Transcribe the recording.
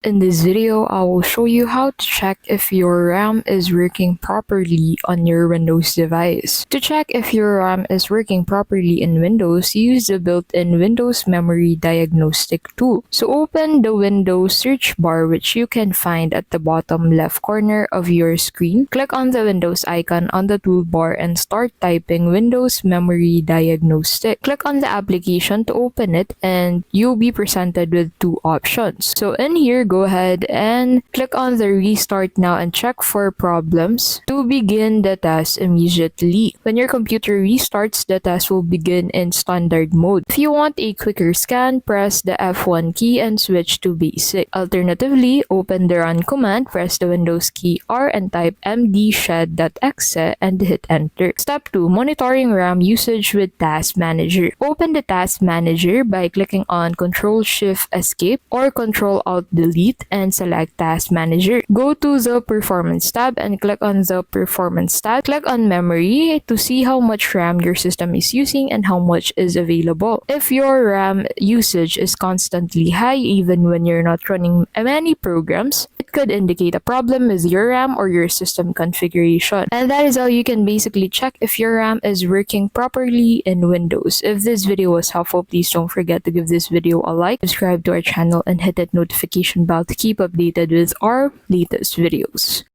In this video, I will show you how to check if your RAM is working properly on your Windows device. To check if your RAM is working properly in Windows, use the built-in Windows Memory Diagnostic tool. So open the Windows search bar, which you can find at the bottom left corner of your screen. Click on the Windows icon on the toolbar and start typing Windows Memory Diagnostic. Click on the application to open it and you'll be presented with two options. So in here, go ahead and click on the restart now and check for problems to begin the test immediately. When your computer restarts, the test will begin in standard mode. If you want a quicker scan, press the F1 key and switch to basic. Alternatively, open the run command, press the Windows key R and type mdshed.exe and hit enter. Step 2. Monitoring RAM usage with Task Manager. Open the Task Manager by clicking on Ctrl-Shift-Escape or Ctrl-Alt-Delete and select Task Manager. Go to the Performance tab and click on the Performance tab. Click on Memory to see how much RAM your system is using and how much is available. If your RAM usage is constantly high even when you're not running many programs, it could indicate a problem with your RAM or your system configuration. And that is how you can basically check if your RAM is working properly in Windows. If this video was helpful, please don't forget to give this video a like, subscribe to our channel, and hit that notification bell to keep updated with our latest videos.